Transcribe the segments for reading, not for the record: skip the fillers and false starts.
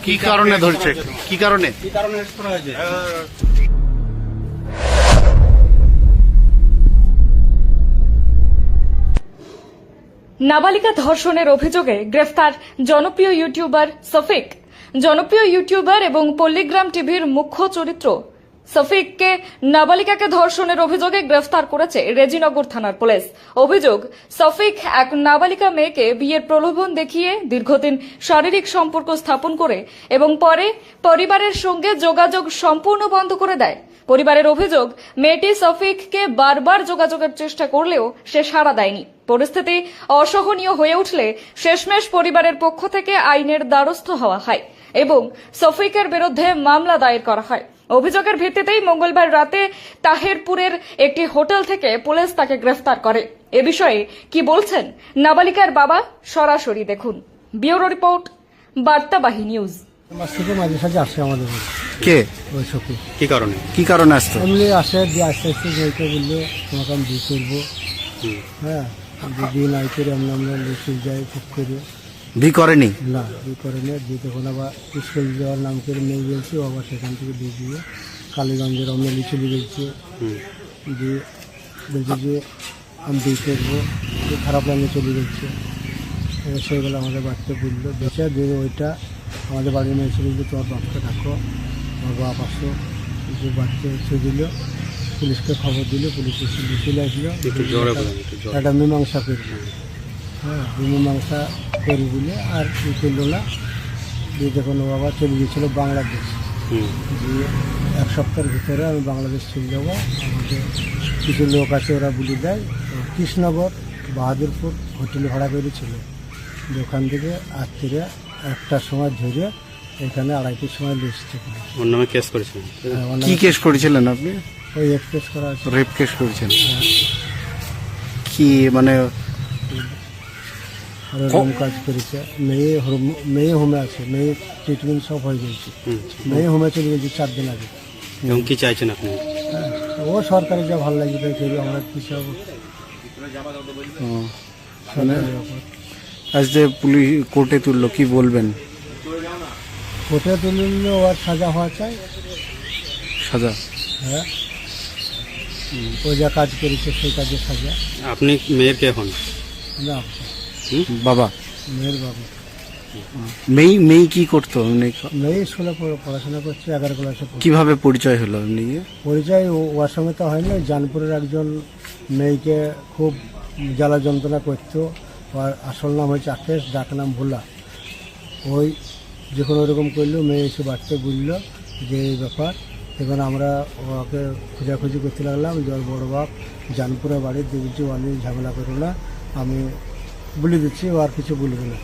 কি কারণে ধরছে, কি কারণে নাবালিকা ধর্ষণের অভিযোগে গ্রেফতার জনপ্রিয় ইউটিউবার সফিক। জনপ্রিয় ইউটিউবার এবং পল্লীগ্রাম টিভির মুখ্য চরিত্র সফিককে নাবালিকাকে ধর্ষণের অভিযোগে গ্রেফতার করেছে রেজিনগর থানার পুলিশ। অভিযোগ, সফিক এক নাবালিকা মেয়েকে বিয়ের প্রলোভন দেখিয়ে দীর্ঘদিন শারীরিক সম্পর্ক স্থাপন করে এবং পরে পরিবারের সঙ্গে যোগাযোগ সম্পূর্ণ বন্ধ করে দেয়। পরিবারের অভিযোগ, মেয়েটি সফিককে বারবার যোগাযোগের চেষ্টা করলেও সে সাড়া দেয়নি। পরিস্থিতি অসহনীয় হয়ে উঠলে শেষমেশ পরিবারের পক্ষ থেকে আইনের দ্বারস্থ হওয়া হয় এবং সফিকের বিরুদ্ধে মামলা দায়ের করা হয়। অভিযোগের ভিত্তিতেই মঙ্গলবার রাতে তাহেরপুরের একটি হোটেল থেকে পুলিশ তাকে গ্রেফতার করে। এ বিষয়ে কি বলছেন নাবালিকার বাবা, সরাসরি দেখুন। Bureau report, Bartabahi news. মাঝে সাঝে আসে আমাদের কে ওই সখী। কি কারণে আসতো? এমনি আসে দিয়ে আস্তে আস্তে বলতে বললো তোমাকে আমি বিয়ে করবো। হ্যাঁ, বিয়ে নাই করে আমরা লিখে যাই ঠিক করে। বিয়ে করেনি? না, বিয়ে করেনি। দিয়ে তখন আবার স্কুল যাওয়ার নাম করে মেয়ে বলছি, আবার সেখান থেকে বিয়ে দিয়ে কালীগঞ্জের আমরা লিচুলি গেছি। দিয়ে বলছি যে আমি বিয়ে করবো, খারাপ লাইনে চলে যাচ্ছে। সেগুলো আমাদের বাড়িতে বললো, বেঁচে দিয়ে ওইটা আমাদের বাড়ির মেয়ে ছিল যে তোমার বাপকে ডাকো, আমার বাপ আসো। যে বাড়িতে এসে দিল, পুলিশকে খবর দিল, পুলিশ চলে আসলো, একটা মীমাংসা করল। হ্যাঁ, মীমাংসা করি বলে আর ই করলো না। দিয়ে যখন ও আবার চলে গিয়েছিল বাংলাদেশ, দিয়ে এক সপ্তাহের ভিতরে আমি বাংলাদেশ চলে যাবো। আমাদের কিছু লোক আছে, ওরা বলে দেয় কৃষ্ণনগর বাহাদুরপুর হোটেল ভাড়া করেছিল। ওখান থেকে রাত্রিরে 1টার সময় ধরে এখানে 2:30টার সময় লিস্ট ওর নামে কেস করেছিলেন? কি কেস করেছিলেন আপনি? ওই রেপ কেস করা আছে। রেপ কেস করেছেন? কি মানে ওরকম কাজ করেছে। মেয়ে হোমে আছে, মেয়ে ট্রিটমেন্ট সব হয়ে গেছে। মেয়ে হোমে চলে গেছে 4 দিন আগে। এবং কি চাইছেন আপনি? হ্যাঁ, ও সরকারি যা ভালো লাগে তাই করি, আমরা কি সব আজ যে পুলিশ কোর্টে তুললো, কি বলবেন? কোর্টে তুললে ওর সাজা হওয়া চাই। সাজা? হ্যাঁ, ও যা কাজ করেছে সেই কাজের সাজা। আপনি মেয়ের কে হন? না, বাবা। মেয়ের বাবা। মেয়ে কি করতো? মেয়ে স্কুলে পড়াশোনা করছে, 11 ক্লাসে। কিভাবে পরিচয় হলো এমনি? পরিচয় ওর সঙ্গে তো হয়নি। জানপুরের একজন মেয়েকে খুব জ্বালা যন্ত্রণা করতো। ওর আসল নাম হচ্ছে আকেশ, ডাক নাম ভোলা। ওই যখন ওরকম করলো, মেয়ে এসে বাড়িতে বললো যে এই ব্যাপার। তখন আমরা ওকে খোঁজাখুঁজি করতে লাগলাম যে ওর বড়ো বাপ জানপুরে বাড়ির দেখছি, অনেক ঝামেলা করো না, আমি বলে দিচ্ছি, ও আর কিছু বলবে না।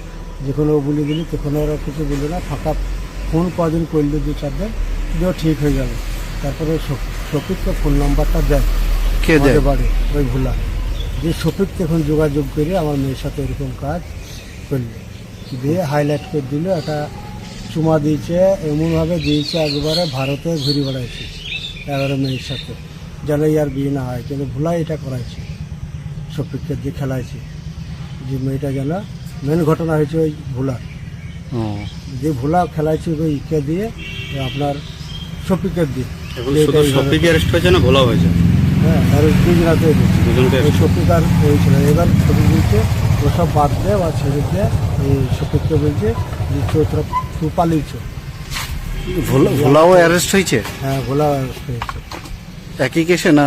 যখন ও বলে দিলি তখন ওরা কিছু বলবে না। ফাঁকা ফোন কদিন করলো, 2-4 দিন, যে ঠিক হয়ে যাবে। তারপরে শফিককে ফোন নাম্বারটা দেয়। কে দেয়? বাড়ি ওই ভোলা। যে শফিক তখন যোগাযোগ করে আমার মেয়ের সাথে এরকম কাজ করলো, দিয়ে হাইলাইট করে দিল। একটা চুমা দিয়েছে, এমনভাবে দিয়েছে একবারে ভারতে ঘুরে বেড়াইছে 11 মেয়ের সাথে, যেন ইয়ার বিয়ে না হয়। কিন্তু ভোলা এটা করাইছে, শফিককে দিয়ে খেলাইছে। যে মেয়েটা যেন মেন ঘটনা হয়েছে ওই ভোলা, যে ভোলা খেলাইছে ওই ইকে দিয়ে, আপনার শফিকের দিয়ে। শফিক অ্যারেস্ট হয়েছে না ভোলা হয়েছে? হ্যাঁ, আর 2 জনাতে শফিক আর হয়েছিল। এবার শফিক বলছে ওসব বাদ দেয় বা ছেড়ে দিয়ে, এই শফিককে বলছে যে চৈত্র তুই পালিয়েছ। ভোলাও অ্যারেস্ট হয়েছে? হ্যাঁ, ভোলা অ্যারেস্ট হয়েছে। একই কেসে না?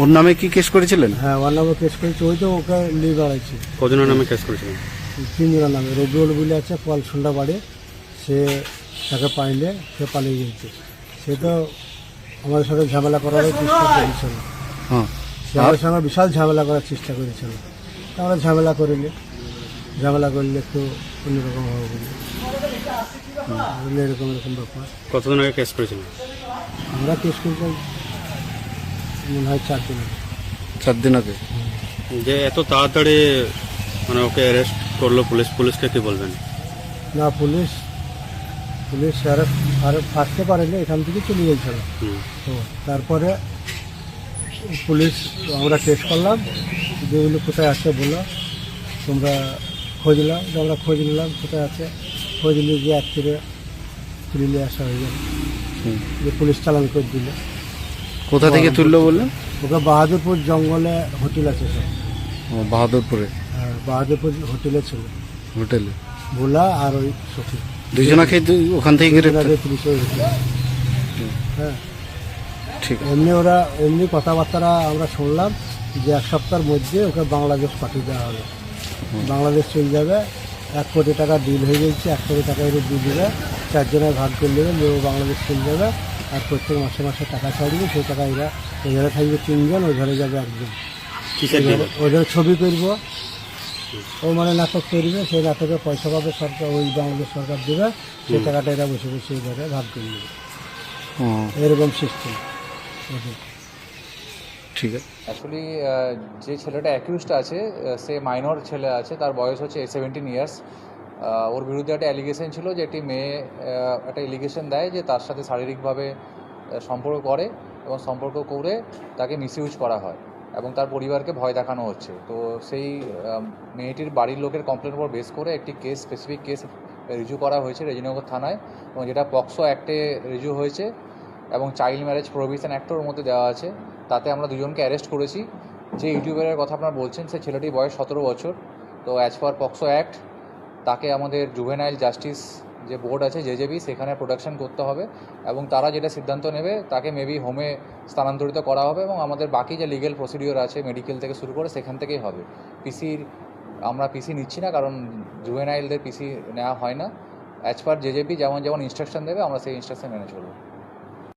ওর নামে কি কেস করেছিলেন? হ্যাঁ, ওর নামে কেস করেছে। ওই তো ওকে নিয়ে বেড়াইছে। কজনের নামে কেস করেছিলেন? 3 জনের নামে। রবিউল বলে আছে পলসুন্ডা বাড়ি, সে তাকে পাইলে সে পালিয়ে গেছে। সে তো আমাদের সাথে ঝামেলা করার চেষ্টা করেছিল। সে আমাদের সঙ্গে বিশাল ঝামেলা করার চেষ্টা করেছিল। আমরা ঝামেলা করলে একটু অন্যরকম হবে বলে এরকম ব্যাপার। কতদিন আগে কেস করেছিলেন? আমরা কেস করেছি মনে হয় 4 দিন আগে। 4 দিন আগে? যে এত তাড়াতাড়ি মানে ওকে অ্যারেস্ট করলো পুলিশকে কি বলবেন? না, পুলিশ আর ফাঁসতে পারেনি, এখান থেকে চলে গেছিল। তো তারপরে পুলিশ আমরা টেস্ট করলাম, যে ওগুলো কোথায় আছে বলো, তোমরা খোঁজ নাও। যে আমরা খোঁজ নিলাম কোথায় আছে, খোঁজ নিয়ে গিয়ে একচুরে তুলে আসা হয়ে গেল, যে পুলিশ চালান করে দিল। কোথা থেকে তুললো বললেন? ওকে বাহাদুরপুর জঙ্গলে হোটেল আছে সব, বাহাদুরপুরে বাহাদুরপুর হোটেলে ছিল, হোটেলে। ভোলা আর ওই সখী দুজনাকে ওখান থেকে গ্রেপ্তার। পুলিশের হোটেল। হ্যাঁ, ঠিক আছে। এমনি কথাবার্তা আমরা শুনলাম যে 1 সপ্তাহের মধ্যে ওকে বাংলাদেশ পাঠিয়ে দেওয়া হবে, বাংলাদেশ চলে যাবে। 1 কোটি টাকা ডিল হয়ে গেছে, 1 কোটি টাকা এর দিয়ে দেবে, 4 জনের ভাগ করে নেবে, নিয়ে ও বাংলাদেশ চলে যাবে। আর প্রত্যেক মাসে মাসে টাকা ছাড়বে, সেই টাকা এরা ওই ঘরে থাকবে 3 জন, ওই ঘরে যাবে 1 জন। কিসের জন্য? ওদের ছবি করবো, ও মানে নাটক করবে, সেই নাটকে পয়সা পাবে সরকার, ওই বাংলাদেশ সরকার দেবে, সেই টাকাটা এরা বসে বসে এই ঘরে ভাগ করে নেবে। এরকম সিস্টেম ওদের। ঠিক আছে। অ্যাকচুয়ালি যে ছেলেটা অ্যাকিউজড আছে সে মাইনর ছেলে আছে, তার বয়স হচ্ছে 17 ইয়ার্স। ওর বিরুদ্ধে একটা অ্যালিগেশন ছিল যে একটি মেয়ে একটা এলিগেশন দেয় যে তার সাথে শারীরিকভাবে সম্পর্ক করে এবং সম্পর্ক করে তাকে মিসইউজ করা হয় এবং তার পরিবারকে ভয় দেখানো হচ্ছে। তো সেই মেয়েটির বাড়ির লোকের কমপ্লেনের উপর বেস করে একটি কেস, স্পেসিফিক কেস রিজু করা হয়েছে রেজিনগর থানায়, এবং যেটা পক্সো অ্যাক্টে রিজু হয়েছে এবং চাইল্ড ম্যারেজ প্রোহিবিশন অ্যাক্টের মধ্যে দেওয়া আছে। তাতে আমরা 2 জনকে অ্যারেস্ট করেছি। যে ইউটিউবারের কথা আপনারা বলছেন, সে ছেলেটির বয়স 17 বছর। তো অ্যাজ পার পক্সো অ্যাক্ট তাকে আমাদের জুভেনাইল জাস্টিস যে বোর্ড আছে জেজেবি, সেখানে প্রোডাকশন করতে হবে এবং তারা যেটা সিদ্ধান্ত নেবে তাকে মেবি হোমে স্থানান্তরিত করা হবে এবং আমাদের বাকি যে লিগ্যাল প্রসিডিওর আছে মেডিকেল থেকে শুরু করে সেখান থেকেই হবে। আমরা পিসি নিচ্ছি না, কারণ জুভেনাইলদের পিসি নেওয়া হয় না। অ্যাজ পার জেজেপি যেমন ইনস্ট্রাকশন দেবে আমরা সেই ইনস্ট্রাকশন মেনে চলবো।